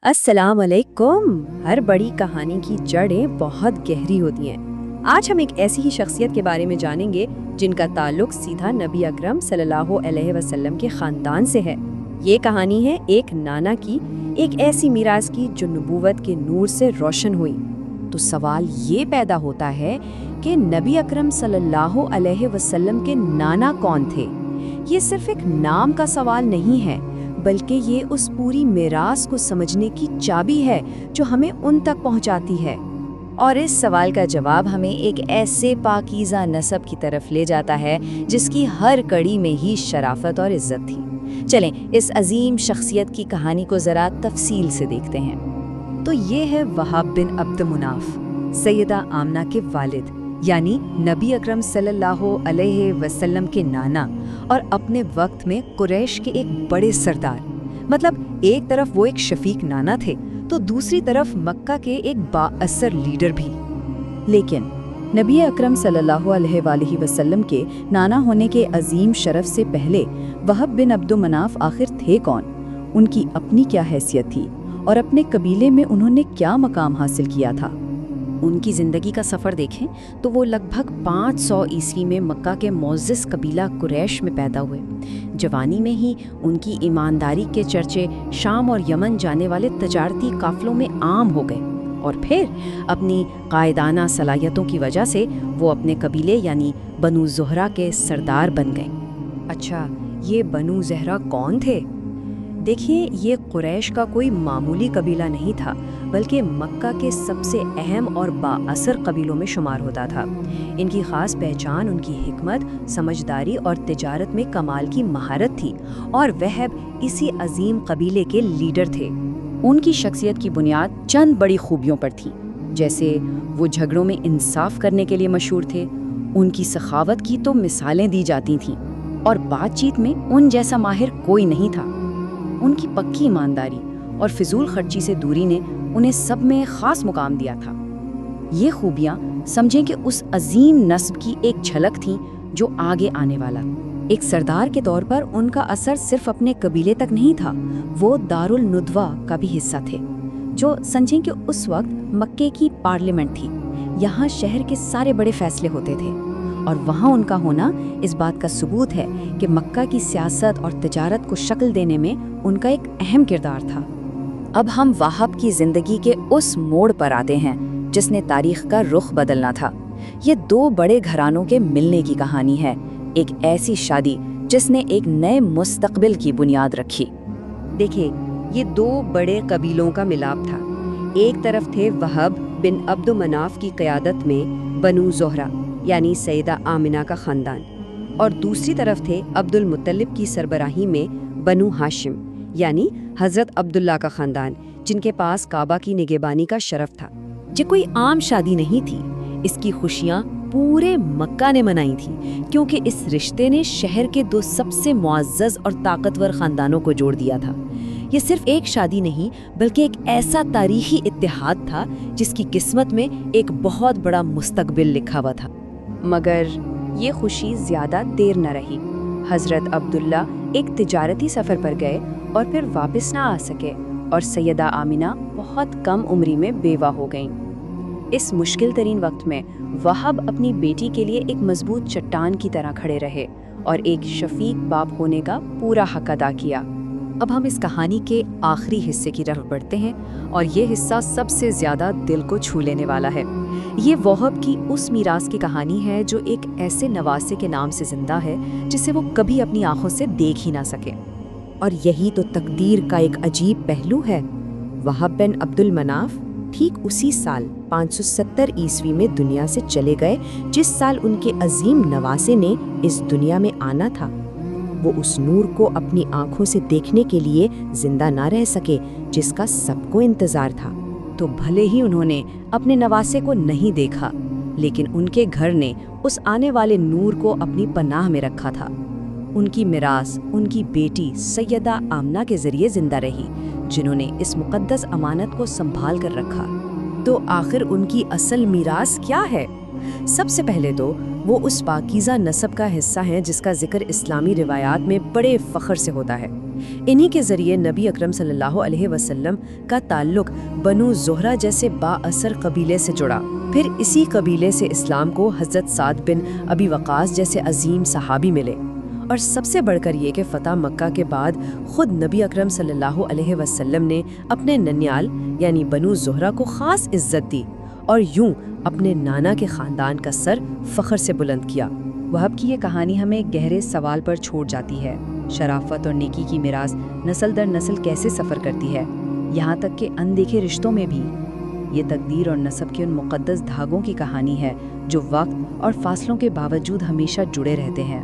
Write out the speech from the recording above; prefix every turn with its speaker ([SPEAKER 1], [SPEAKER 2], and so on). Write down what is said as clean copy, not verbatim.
[SPEAKER 1] السلام علیکم۔ ہر بڑی کہانی کی جڑیں بہت گہری ہوتی ہیں۔ آج ہم ایک ایسی ہی شخصیت کے بارے میں جانیں گے جن کا تعلق سیدھا نبی اکرم صلی اللہ علیہ وسلم کے خاندان سے ہے۔ یہ کہانی ہے ایک نانا کی، ایک ایسی میراث کی جو نبوت کے نور سے روشن ہوئی۔ تو سوال یہ پیدا ہوتا ہے کہ نبی اکرم صلی اللہ علیہ وسلم کے نانا کون تھے؟ یہ صرف ایک نام کا سوال نہیں ہے، بلکہ یہ اس پوری میراث کو سمجھنے کی چابی ہے جو ہمیں ان تک پہنچاتی ہے۔ اور اس سوال کا جواب ہمیں ایک ایسے پاکیزہ نسب کی طرف لے جاتا ہے جس کی ہر کڑی میں ہی شرافت اور عزت تھی۔ چلیں اس عظیم شخصیت کی کہانی کو ذرا تفصیل سے دیکھتے ہیں۔ تو یہ ہے وہب بن عبد مناف، سیدہ آمنہ کے والد، یعنی نبی اکرم صلی اللہ علیہ وسلم کے نانا، اور اپنے وقت میں قریش کے ایک بڑے سردار۔ مطلب ایک طرف وہ ایک شفیق نانا تھے تو دوسری طرف مکہ کے ایک بااثر لیڈر بھی۔ لیکن نبی اکرم صلی اللہ علیہ وآلہ وسلم کے نانا ہونے کے عظیم شرف سے پہلے وہب بن عبد مناف آخر تھے کون؟ ان کی اپنی کیا حیثیت تھی اور اپنے قبیلے میں انہوں نے کیا مقام حاصل کیا تھا؟ ان کی زندگی کا سفر دیکھیں تو وہ لگ بھگ 500 عیسوی میں مکہ کے معزز قبیلہ قریش میں پیدا ہوئے۔ جوانی میں ہی ان کی ایمانداری کے چرچے شام اور یمن جانے والے تجارتی قافلوں میں عام ہو گئے، اور پھر اپنی قائدانہ صلاحیتوں کی وجہ سے وہ اپنے قبیلے یعنی بنو زہرہ کے سردار بن گئے۔ اچھا، یہ بنو زہرہ کون تھے؟ دیکھیے، یہ قریش کا کوئی معمولی قبیلہ نہیں تھا، بلکہ مکہ کے سب سے اہم اور بااثر قبیلوں میں شمار ہوتا تھا۔ ان کی خاص پہچان ان کی حکمت، سمجھداری اور تجارت میں کمال کی مہارت تھی، اور وہب اسی عظیم قبیلے کے لیڈر تھے۔ ان کی شخصیت کی بنیاد چند بڑی خوبیوں پر تھی، جیسے وہ جھگڑوں میں انصاف کرنے کے لیے مشہور تھے، ان کی سخاوت کی تو مثالیں دی جاتی تھیں، اور بات چیت میں ان جیسا ماہر کوئی نہیں تھا۔ ان کی پکی ایمانداری اور فضول خرچی سے دوری نے انہیں سب میں خاص مقام دیا تھا۔ یہ خوبیاں سمجھیں کہ اس عظیم نسب کی ایک جھلک تھیں جو آگے آنے والا۔ ایک سردار کے طور پر ان کا اثر صرف اپنے قبیلے تک نہیں تھا، وہ دارالندوہ کا بھی حصہ تھے، جو سمجھیں کہ اس وقت مکے کی پارلیمنٹ تھی۔ یہاں شہر کے سارے بڑے فیصلے ہوتے تھے، اور وہاں ان کا ہونا اس بات کا ثبوت ہے کہ مکہ کی سیاست اور تجارت کو شکل دینے میں ان کا ایک اہم کردار تھا۔ اب ہم وہب کی زندگی کے اس موڑ پر آتے ہیں جس نے تاریخ کا رخ بدلنا تھا۔ یہ دو بڑے گھرانوں کے ملنے کی کہانی ہے، ایک ایسی شادی جس نے ایک نئے مستقبل کی بنیاد رکھی۔ دیکھیں، یہ دو بڑے قبیلوں کا ملاپ تھا۔ ایک طرف تھے وہب بن عبد مناف کی قیادت میں بنو زہرہ یعنی سیدہ آمنہ کا خاندان، اور دوسری طرف تھے عبد المطلب کی سربراہی میں بنو ہاشم یعنی حضرت عبداللہ کا خاندان، جن کے پاس کعبہ کی نگہبانی کا شرف تھا۔ یہ کوئی عام شادی نہیں تھی، اس کی خوشیاں پورے مکہ نے منائی تھیں، کیونکہ اس رشتے نے شہر کے دو سب سے معزز اور طاقتور خاندانوں کو جوڑ دیا تھا۔ یہ صرف ایک شادی نہیں، بلکہ ایک ایسا تاریخی اتحاد تھا جس کی قسمت میں ایک بہت بڑا مستقبل لکھا ہوا تھا۔ مگر یہ خوشی زیادہ دیر نہ رہی۔ حضرت عبداللہ ایک تجارتی سفر پر گئے اور پھر واپس نہ آ سکے، اور سیدہ آمنہ بہت کم عمری میں بیوہ ہو گئیں۔ اس مشکل ترین وقت میں وہب اپنی بیٹی کے لیے ایک مضبوط چٹان کی طرح کھڑے رہے اور ایک شفیق باپ ہونے کا پورا حق ادا کیا۔ اب ہم اس کہانی کے آخری حصے کی طرف بڑھتے ہیں، اور یہ حصہ سب سے زیادہ دل کو چھو لینے والا ہے۔ یہ وہب کی اس میراث کی کہانی ہے جو ایک ایسے نواسے کے نام سے زندہ ہے جسے وہ کبھی اپنی آنکھوں سے دیکھ ہی نہ سکے۔ اور یہی تو تقدیر کا ایک عجیب پہلو ہے۔ وہب بن عبد المناف ٹھیک اسی سال 570 عیسوی میں دنیا سے چلے گئے جس سال ان کے عظیم نواسے نے اس دنیا میں آنا تھا۔ وہ اس نور کو اپنی آنکھوں سے دیکھنے کے لیے زندہ نہ رہ سکے جس کا سب کو انتظار تھا۔ تو بھلے ہی انہوں نے اپنے نواسے کو نہیں دیکھا، لیکن ان کے گھر نے اس آنے والے نور کو اپنی پناہ میں رکھا تھا۔ ان کی میراث ان کی بیٹی سیدہ آمنہ کے ذریعے زندہ رہی، جنہوں نے اس مقدس امانت کو سنبھال کر رکھا۔ تو آخر ان کی اصل میراث کیا ہے؟ سب سے پہلے تو وہ اس پاکیزہ نسب کا حصہ ہیں جس کا ذکر اسلامی روایات میں بڑے فخر سے ہوتا ہے۔ انہی کے ذریعے نبی اکرم صلی اللہ علیہ وسلم کا تعلق بنو زہرہ جیسے با اثر قبیلے سے جڑا۔ پھر اسی قبیلے سے اسلام کو حضرت سعد بن ابی وقاص جیسے عظیم صحابی ملے، اور سب سے بڑھ کر یہ کہ فتح مکہ کے بعد خود نبی اکرم صلی اللہ علیہ وسلم نے اپنے ننیال یعنی بنو زہرہ کو خاص عزت دی، اور یوں اپنے نانا کے خاندان کا سر فخر سے بلند کیا۔
[SPEAKER 2] وہب کی یہ کہانی ہمیں ایک گہرے سوال پر چھوڑ جاتی ہے، شرافت اور نیکی کی میراث نسل در نسل کیسے سفر کرتی ہے، یہاں تک کہ اندیکھے رشتوں میں بھی۔ یہ تقدیر اور نسب کے ان مقدس دھاگوں کی کہانی ہے جو وقت اور فاصلوں کے باوجود ہمیشہ جڑے رہتے ہیں۔